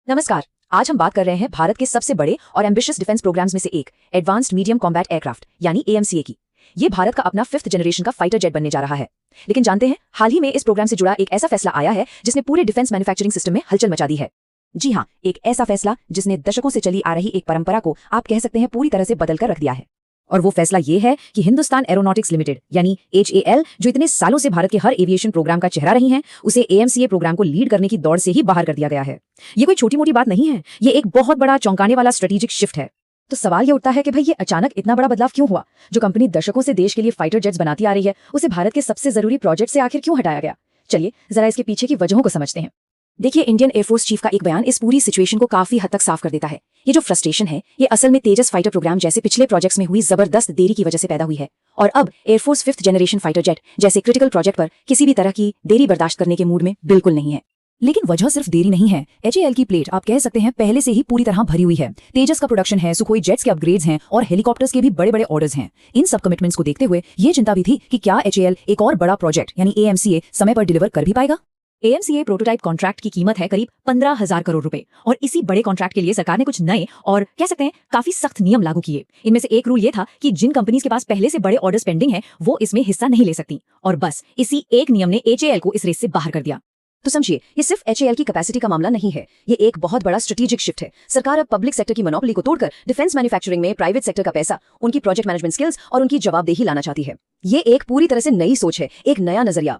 नमस्कार। आज हम बात कर रहे हैं भारत के सबसे बड़े और एम्बिशियस डिफेंस प्रोग्राम्स में से एक एडवांस्ड मीडियम कॉम्बैट एयरक्राफ्ट यानी एएमसीए की। ये भारत का अपना 5th जनरेशन का फाइटर जेट बनने जा रहा है। लेकिन जानते हैं, हाल ही में इस प्रोग्राम से जुड़ा एक ऐसा फैसला आया है जिसने पूरे डिफेंस मैन्युफैक्चरिंग सिस्टम में हलचल मचा दी है। जी हाँ, एक ऐसा फैसला जिसने दशकों से चली आ रही एक परंपरा को आप कह सकते हैं पूरी तरह से बदल कर रख दिया है। और वो फैसला ये है कि हिंदुस्तान एरोनॉटिक्स लिमिटेड यानी HAL, जो इतने सालों से भारत के हर एविएशन प्रोग्राम का चेहरा रही हैं, उसे एएमसीए प्रोग्राम को लीड करने की दौड़ से ही बाहर कर दिया गया है। ये कोई छोटी मोटी बात नहीं है, ये एक बहुत बड़ा चौंकाने वाला स्ट्रेटेजिक शिफ्ट है। तो सवाल ये उठता है कि भाई ये अचानक इतना बड़ा बदलाव क्यों हुआ? जो कंपनी दशकों से देश के लिए फाइटर जेट्स बनाती आ रही है, उसे भारत के सबसे जरूरी प्रोजेक्ट से आखिर क्यों हटाया गया? चलिए जरा इसके पीछे की वजहों को समझते हैं। देखिए, इंडियन एयरफोर्स चीफ का एक बयान इस पूरी सिचुएशन को काफी हद तक साफ कर देता है। ये जो फ्रस्ट्रेशन है, ये असल में तेजस फाइटर प्रोग्राम जैसे पिछले प्रोजेक्ट्स में हुई जबरदस्त देरी की वजह से पैदा हुई है। और अब air force 5th generation fighter jet जैसे क्रिटिकल प्रोजेक्ट पर किसी भी तरह की देरी बर्दाश्त करने के मूड में बिल्कुल नहीं है। लेकिन वजह सिर्फ देरी नहीं है। HAL की प्लेट आप कह सकते हैं पहले से ही पूरी तरह भरी हुई है। तेजस का प्रोडक्शन है, सुखोई जेट्स के अपग्रेड्स हैं और हेलीकॉप्टर्स के भी बड़े बड़े ऑर्डर्स हैं। इन सब कमिटमेंट्स को देखते हुए ये चिंता भी थी कि क्या HAL एक और बड़ा प्रोजेक्ट यानी AMCA समय पर डिलीवर कर भी पाएगा। AMCA प्रोटोटाइप कॉन्ट्रैक्ट की कीमत है करीब 15,000 करोड़ रुपए और इसी बड़े कॉन्ट्रैक्ट के लिए सरकार ने कुछ नए और कह सकते हैं काफी सख्त नियम लागू किए। इनमें से एक रूल ये था कि जिन कंपनीज के पास पहले से बड़े ऑर्डर्स पेंडिंग हैं, वो इसमें हिस्सा नहीं ले सकती। और बस इसी एक नियम ने HAL को इस रेस से बाहर कर दिया। तो समझिए, ये सिर्फ HAL की कैपेसिटी का मामला नहीं है, ये एक बहुत बड़ा स्ट्रेटेजिक शिफ्ट है। सरकार अब पब्लिक सेक्टर की मोनोपोली को तोड़कर डिफेंस मैन्युफैक्चरिंग में प्राइवेट सेक्टर का पैसा, उनकी प्रोजेक्ट मैनेजमेंट स्किल्स और उनकी जवाबदेही लाना चाहती है। ये एक पूरी तरह से नई सोच है, एक नया नजरिया।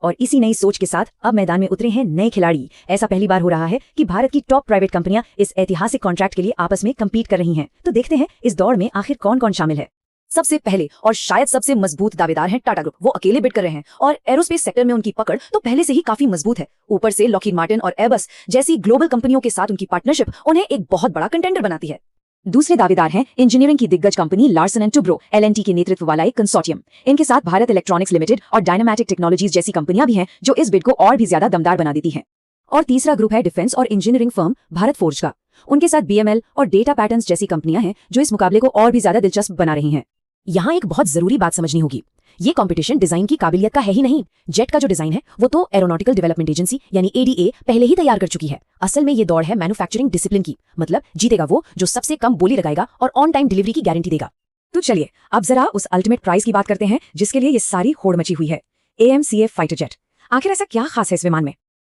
और इसी नई सोच के साथ अब मैदान में उतरे हैं नए खिलाड़ी। ऐसा पहली बार हो रहा है कि भारत की टॉप प्राइवेट कंपनियां इस ऐतिहासिक कॉन्ट्रैक्ट के लिए आपस में कम्पीट कर रही हैं। तो देखते हैं इस दौड़ में आखिर कौन कौन शामिल है। सबसे पहले और शायद सबसे मजबूत दावेदार हैं टाटा ग्रुप। वो अकेले बिड कर रहे हैं और एरोस्पेस सेक्टर में उनकी पकड़ तो पहले से ही काफी मजबूत है। ऊपर से लॉकहीड मार्टिन और एयरबस जैसी ग्लोबल कंपनियों के साथ उनकी पार्टनरशिप उन्हें एक बहुत बड़ा कंटेंडर बनाती है। दूसरे दावेदार हैं इंजीनियरिंग की दिग्गज company Larsen and Toubro LNT के नेतृत्व वाला एक कंसोर्टियम। इनके साथ भारत इलेक्ट्रॉनिक्स लिमिटेड और डायनामैटिक टेक्नोलॉजीज जैसी कंपनियां भी हैं, जो इस बिड को और भी ज्यादा दमदार बना देती हैं। और तीसरा ग्रुप है डिफेंस और इंजीनियरिंग फर्म भारत फोर्ज का। उनके साथ BML और डेटा पैटर्न्स जैसी कंपनियां हैं, जो इस मुकाबले को और भी ज्यादा दिलचस्प बना रही हैं। यहाँ एक बहुत जरूरी बात समझनी होगी, ये कंपटीशन डिजाइन की काबिलियत का है ही नहीं। जेट का जो डिजाइन है वो तो एरोनॉटिकल डेवलपमेंट एजेंसी यानी ADA पहले ही तैयार कर चुकी है। असल में ये दौड़ है मैन्युफैक्चरिंग डिसिप्लिन की। मतलब जीतेगा वो जो सबसे कम बोली लगाएगा और ऑन टाइम डिलीवरी की गारंटी देगा। तो चलिए अब जरा उस अल्टीमेट प्राइज की बात करते हैं जिसके लिए ये सारी होड़ मची हुई है, AMCA फाइटर जेट। आखिर ऐसा क्या खास है इस विमान में?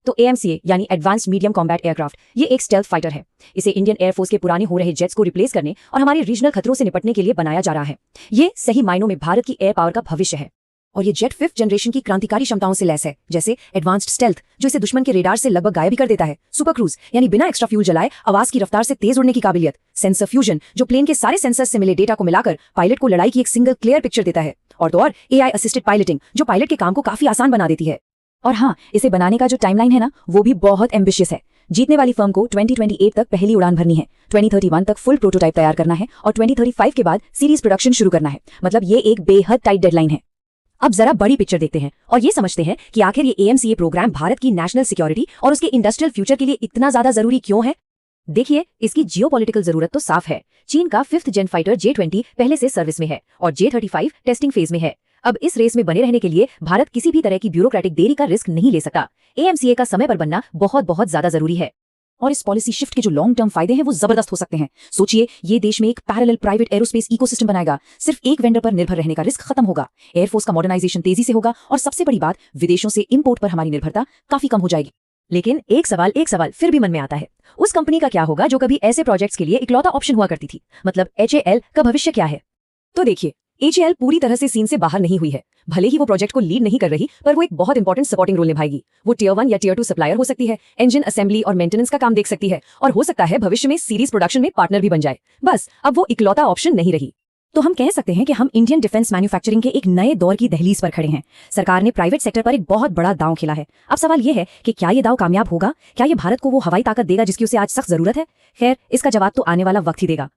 तो AMCA यानी एडवांस्ड मीडियम कॉम्बैट एयरक्राफ्ट, ये एक स्टेल्थ फाइटर है। इसे इंडियन एयरफोर्स के पुराने हो रहे जेट्स को रिप्लेस करने और हमारे रीजनल खतरों से निपटने के लिए बनाया जा रहा है। ये सही मायनों में भारत की एयर पावर का भविष्य है। और ये जेट 5th जनरेशन की क्रांतिकारी क्षमताओं से लैस है, जैसे एडवांस्ड स्टेल्थ जो इसे दुश्मन के रेडार से लगभग गायब भी कर देता है, सुपर क्रूज यानी बिना एक्स्ट्रा फ्यूल जलाए आवाज की रफ्तार से तेज उड़ने की काबिलियत, सेंसर फ्यूजन जो प्लेन के सारे सेंसर्स से मिले डेटा को मिलाकर पायलट को लड़ाई की एक सिंगल क्लियर पिक्चर देता है, और तो और AI असिस्टेड पायलटिंग जो पायलट के काम को काफी आसान बना देती है। और हाँ, इसे बनाने का जो टाइमलाइन है ना, वो भी बहुत एम्बिशियस है। जीतने वाली फर्म को 2028 तक पहली उड़ान भरनी है, 2031 तक फुल प्रोटोटाइप तैयार करना है और 2035 के बाद सीरीज प्रोडक्शन शुरू करना है। मतलब ये एक बेहद टाइट डेडलाइन है। अब जरा बड़ी पिक्चर देखते हैं और ये समझते हैं कि आखिर ये AMCA प्रोग्राम भारत की नेशनल सिक्योरिटी और उसके इंडस्ट्रियल फ्यूचर के लिए इतना ज्यादा जरूरी क्यों है। देखिए, इसकी जियोपॉलिटिकल जरूरत तो साफ है। चीन का 5th जेन फाइटर J-20 पहले से सर्विस में है और J-35 टेस्टिंग फेज में है। अब इस रेस में बने रहने के लिए भारत किसी भी तरह की ब्यूरोक्रेटिक देरी का रिस्क नहीं ले सकता। AMCA का समय पर बनना बहुत बहुत ज्यादा जरूरी है। और इस पॉलिसी शिफ्ट के जो लॉन्ग टर्म फायदे हैं वो जबरदस्त हो सकते हैं। सोचिए, ये देश में एक पैरेलल प्राइवेट एरोस्पेस इकोसिस्टम बनाएगा। सिर्फ एक वेंडर पर निर्भर रहने का रिस्क खत्म होगा। एयरफोर्स का मॉडर्नाइजेशन तेजी से होगा और सबसे बड़ी बात, विदेशों से इंपोर्ट पर हमारी निर्भरता काफी कम हो जाएगी। लेकिन एक सवाल फिर भी मन में आता है, उस कंपनी का क्या होगा जो कभी ऐसे प्रोजेक्ट्स के लिए इकलौता ऑप्शन हुआ करती थी? मतलब HAL का भविष्य क्या है? तो देखिए, HAL पूरी तरह से सीन से बाहर नहीं हुई है। भले ही वो प्रोजेक्ट को लीड नहीं कर रही, पर वो एक बहुत इंपॉर्टेंट सपोर्टिंग रोल निभाएगी। वो Tier 1 या Tier 2 सप्लायर हो सकती है, इंजन असेंबली और मेंटेनेंस का काम देख सकती है और हो सकता है भविष्य में सीरीज प्रोडक्शन में पार्टनर भी बन जाए। बस अब वो इकलौता ऑप्शन नहीं रही। तो हम कह सकते हैं कि हम इंडियन डिफेंस मैन्युफैक्चरिंग के एक नए दौर की दहलीज पर खड़े हैं। सरकार ने प्राइवेट सेक्टर पर एक बहुत बड़ा दांव खेला है। अब सवाल ये है कि क्या ये दांव कामयाब होगा? क्या ये भारत को वो हवाई ताकत देगा जिसकी उसे आज सख्त जरूरत है? खैर, इसका जवाब तो आने वाला वक्त ही देगा।